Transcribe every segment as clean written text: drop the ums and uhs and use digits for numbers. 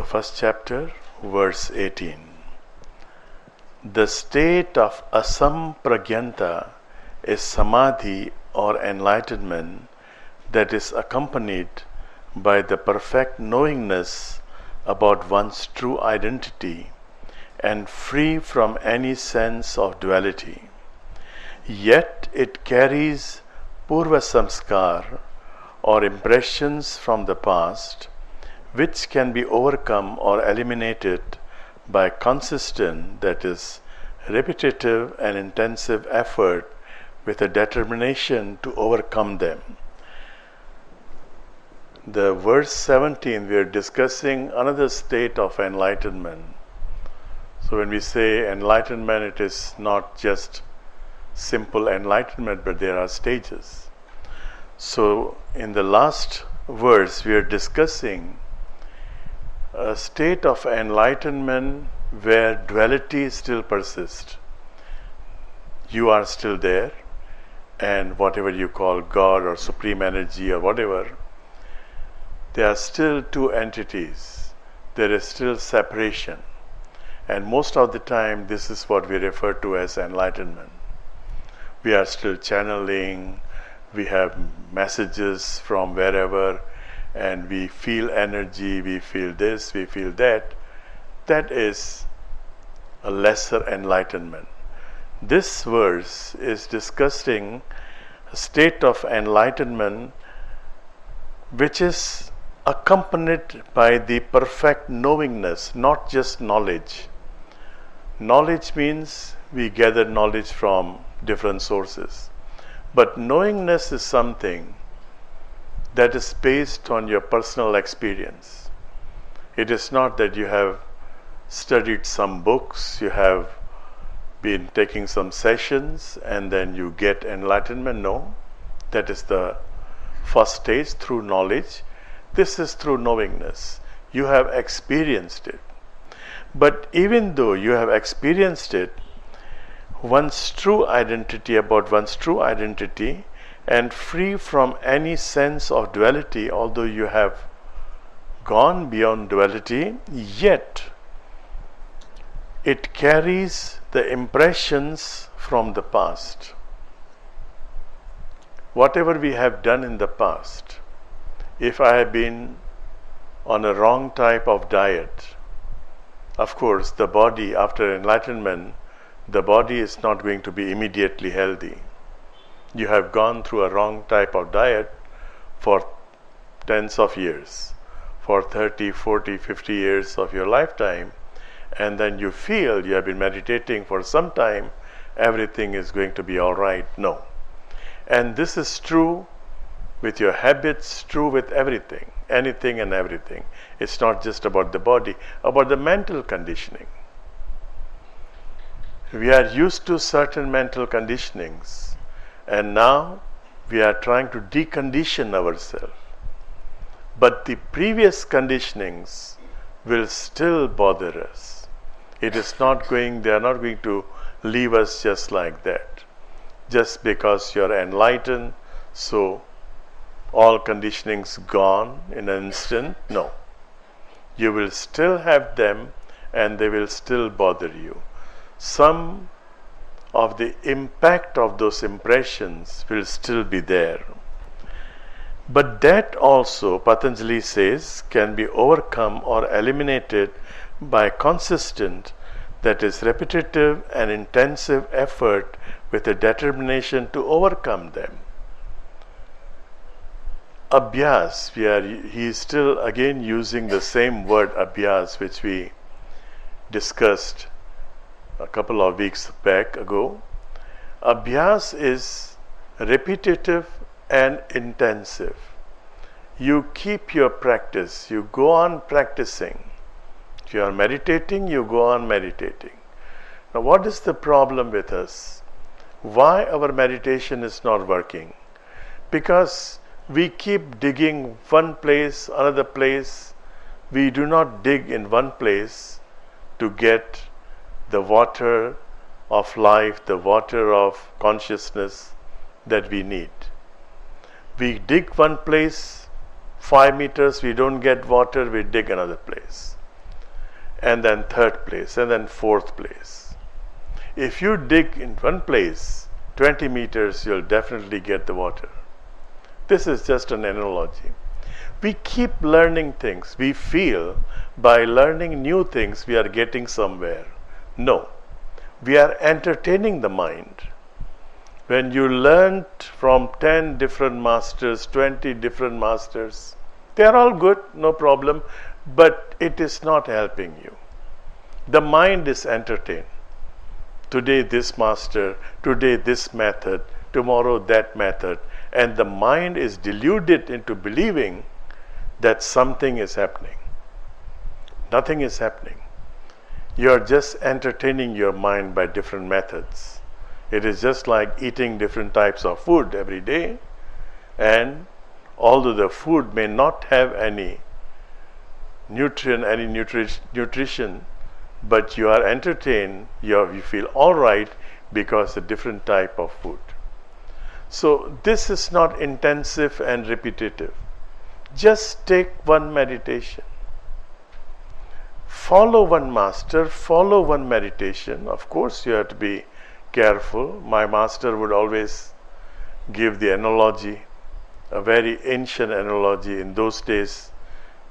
the first chapter, verse 18. The state of asampragyanta is samadhi or enlightenment that is accompanied by the perfect knowingness about one's true identity and free from any sense of duality. Yet it carries purva samskar or impressions from the past which can be overcome or eliminated by consistent, that is, repetitive and intensive effort with a determination to overcome them. The verse 17, we are discussing another state of enlightenment. So when we say enlightenment, it is not just simple enlightenment, but there are stages. So in the last verse, we are discussing a state of enlightenment where duality still persists. You are still there, and whatever you call God or supreme energy or whatever, there are still two entities. There is still separation. And most of the time, this is what we refer to as enlightenment. We are still channeling, we have messages from wherever, and we feel energy, we feel this, we feel that. That is a lesser enlightenment. This verse is discussing a state of enlightenment which is accompanied by the perfect knowingness, not just knowledge. Knowledge means we gather knowledge from different sources. But knowingness is something that is based on your personal experience. It is not that you have studied some books, you have been taking some sessions, and then you get enlightenment. No, that is the first stage through knowledge. This is through knowingness. You have experienced it. But even though you have experienced it, one's true identity, and free from any sense of duality, although you have gone beyond duality, yet it carries the impressions from the past. Whatever we have done in the past, if I have been on a wrong type of diet, of course the body, after enlightenment, the body is not going to be immediately healthy. You have gone through a wrong type of diet for tens of years, for 30, 40, 50 years of your lifetime, and then you feel you have been meditating for some time, everything is going to be all right. No. And this is true with your habits, true with everything, anything and everything. It's not just about the body, about the mental conditioning. We are used to certain mental conditionings, and now we are trying to decondition ourselves. But the previous conditionings will still bother us. They are not going to leave us just like that. Just because you are enlightened, so all conditionings gone in an instant. No. You will still have them, and they will still bother you. Some of the impact of those impressions will still be there. But that also, Patanjali says, can be overcome or eliminated by consistent, that is, repetitive and intensive effort with a determination to overcome them. Abhyas, he is still again using the same word abhyas which we discussed a couple of weeks back ago. Abhyas is repetitive and intensive. You keep your practice, you go on practicing. If you are meditating, you go on meditating. Now, what is the problem with us? Why our meditation is not working? Because we keep digging one place, another place. We do not dig in one place to get the water of life, the water of consciousness that we need. We dig one place, 5 meters, we don't get water, we dig another place. and then third place, and then fourth place. If you dig in one place 20 meters, you'll definitely get the water. This is just an analogy. We keep learning things. We feel by learning new things we are getting somewhere. No, we are entertaining the mind. When you learned from 10 different masters, 20 different masters, they are all good, no problem, but it is not helping you. The mind is entertained. Today this master, today this method, tomorrow that method, and the mind is deluded into believing that something is happening. Nothing is happening. You are just entertaining your mind by different methods. It is just like eating different types of food every day, and although the food may not have any nutrition, but you are entertained, you feel all right because a different type of food. So this is not intensive and repetitive. Just take one meditation. Follow one master, follow one meditation. Of course you have to be careful. My master would always give the analogy, a very ancient analogy. In those days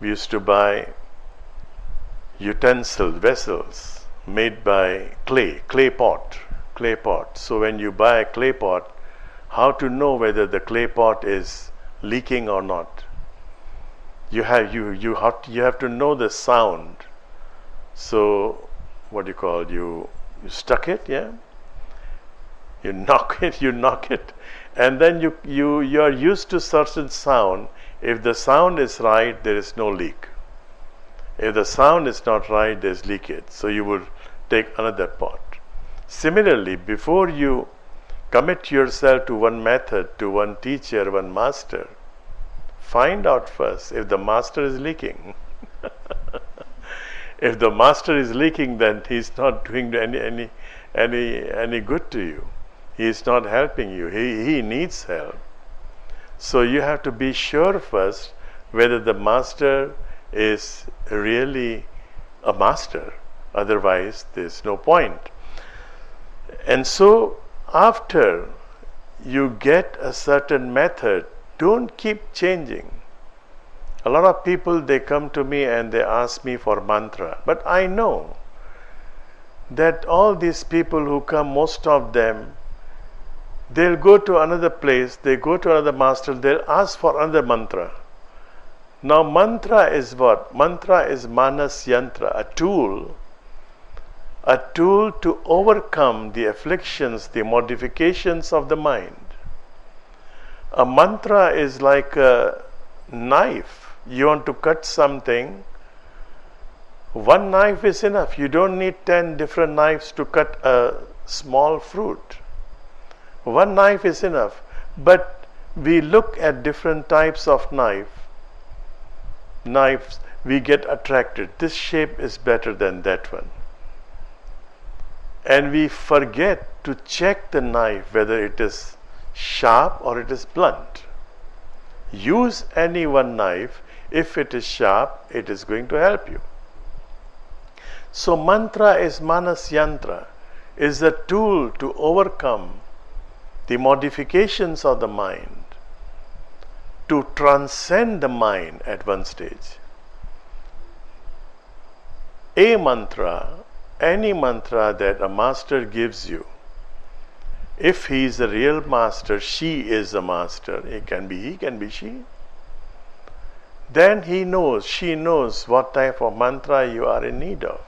we used to buy vessels made by clay pot. So when you buy a clay pot, how to know whether the clay pot is leaking or not? You have to know the sound. So what do you call, you stuck it, yeah? You knock it, and then you are used to certain sound. If the sound is right, there is no leak. If the sound is not right, there is leakage. So you will take another pot. Similarly, before you commit yourself to one method, to one teacher, one master, find out first if the master is leaking. If the master is leaking, then he is not doing any good to you. He is not helping you. He needs help. So you have to be sure first whether the master is really a master. Otherwise, there is no point. And so, after you get a certain method, don't keep changing. A lot of people, they come to me and they ask me for mantra. But I know that all these people who come, most of them, they'll go to another place, they go to another master, they'll ask for another mantra. Now mantra is what? Mantra is manas yantra, a tool to overcome the afflictions, the modifications of the mind. A mantra is like a knife. You want to cut something, one knife is enough. You don't need 10 different knives to cut a small fruit. One knife is enough. But we look at different types of knives, we get attracted. This shape is better than that one. And we forget to check the knife whether it is sharp or it is blunt. Use any one knife. If it is sharp, it is going to help you. So mantra is manas yantra, is a tool to overcome the modifications of the mind, to transcend the mind at one stage. A mantra, any mantra that a master gives you, if he is a real master, she is a master, he can be she, then she knows what type of mantra you are in need of.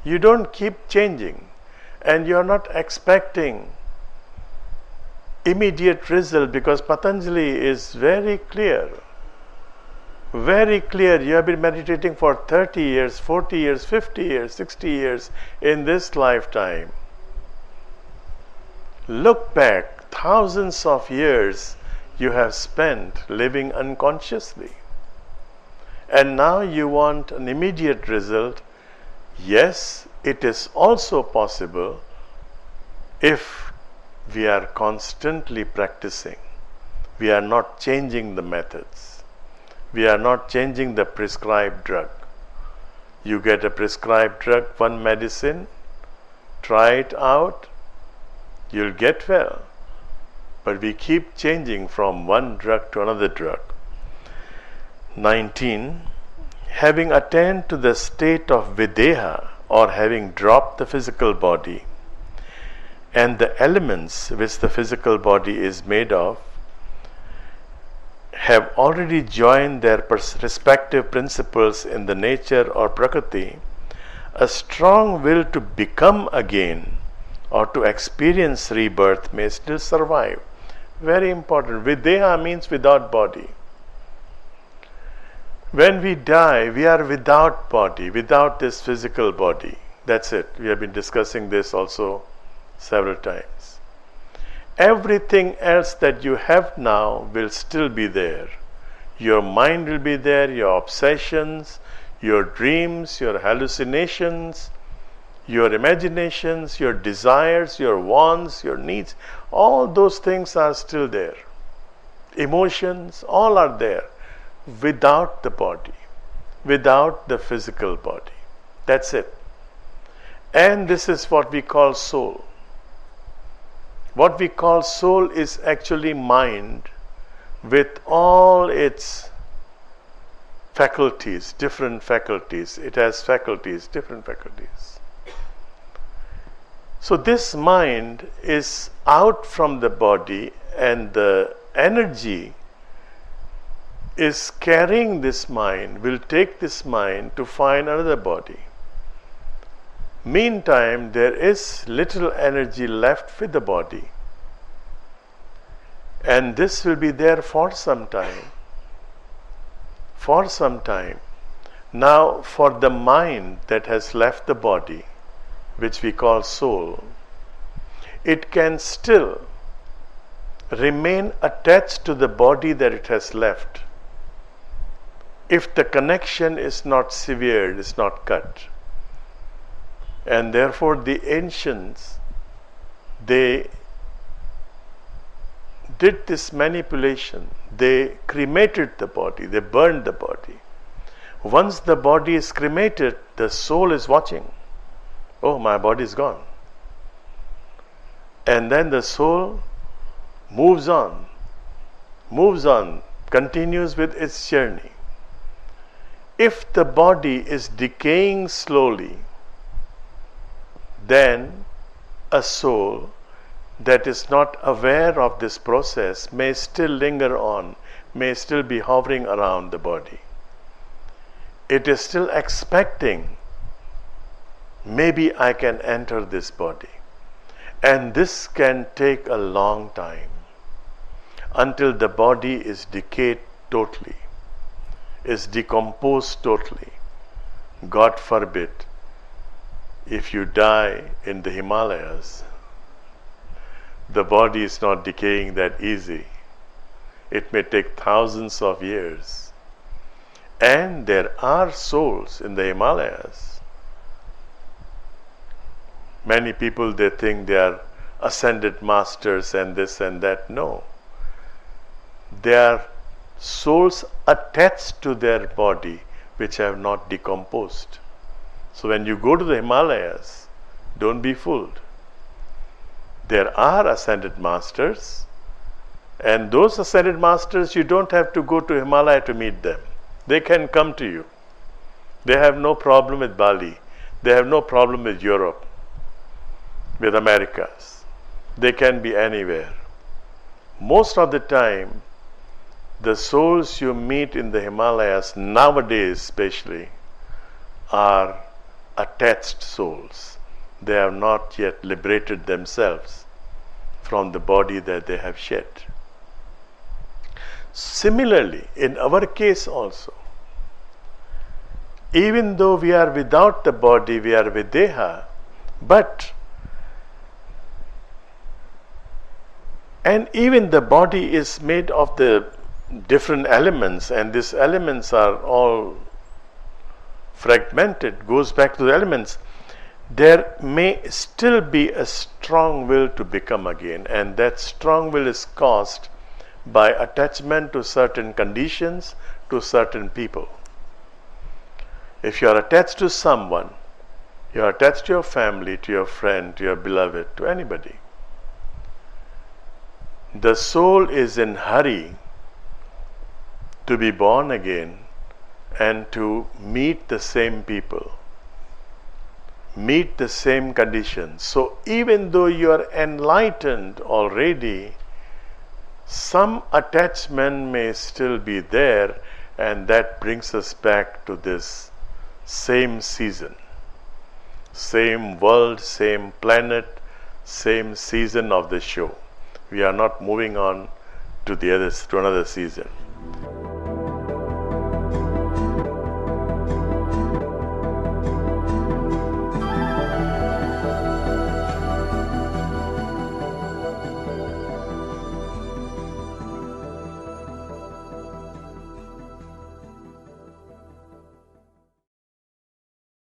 You don't keep changing, and you are not expecting immediate result, because Patanjali is very clear. Very clear. You have been meditating for 30 years, 40 years, 50 years, 60 years in this lifetime. Look back, thousands of years you have spent living unconsciously. And now you want an immediate result. Yes, it is also possible if we are constantly practicing. We are not changing the methods. We are not changing the prescribed drug. You get a prescribed drug, one medicine, try it out, you'll get well. But we keep changing from one drug to another drug. 19. Having attained to the state of videha, or having dropped the physical body, and the elements which the physical body is made of, have already joined their respective principles in the nature or prakriti, a strong will to become again or to experience rebirth may still survive. Very important. Videha means without body. When we die, we are without body, without this physical body. That's it. We have been discussing this also several times. Everything else that you have now will still be there. Your mind will be there, your obsessions, your dreams, your hallucinations, your imaginations, your desires, your wants, your needs. All those things are still there. Emotions, all are there without the body, without the physical body. That's it. And this is what we call soul. What we call soul is actually mind with all its faculties, different faculties. It has faculties, different faculties. So this mind is out from the body, and the energy is carrying this mind, will take this mind to find another body. Meantime, there is little energy left with the body, and this will be there for some time. For some time. Now, for the mind that has left the body, which we call soul, it can still remain attached to the body that it has left if the connection is not severed, is not cut. And therefore the ancients, they did this manipulation. They cremated the body, they burned the body. Once the body is cremated, the soul is watching. Oh, my body is gone. And then the soul moves on, continues with its journey. If the body is decaying slowly, then a soul that is not aware of this process may still linger on, may still be hovering around the body. It is still expecting, maybe I can enter this body. And this can take a long time until the body is decayed totally, is decomposed totally. God forbid, if you die in the Himalayas, the body is not decaying that easy. It may take thousands of years. And there are souls in the Himalayas. Many people, they think they are ascended masters and this and that. No. They are souls attached to their body which have not decomposed. So when you go to the Himalayas, don't be fooled. There are ascended masters, and those ascended masters, you don't have to go to Himalaya to meet them. They can come to you. They have no problem with Bali. They have no problem with Europe, with Americas. They can be anywhere. Most of the time, the souls you meet in the Himalayas, nowadays especially, are attached souls. They have not yet liberated themselves from the body that they have shed. Similarly, in our case also, even though we are without the body, we are videha, and even the body is made of the different elements, and these elements are all fragmented, goes back to the elements. There may still be a strong will to become again, and that strong will is caused by attachment to certain conditions, to certain people. If you are attached to someone, you are attached to your family, to your friend, to your beloved, to anybody. The soul is in hurry to be born again and to meet the same people, meet the same conditions. So even though you are enlightened already, some attachment may still be there, and that brings us back to this same season, same world, same planet, same season of the show. We are not moving on to another season.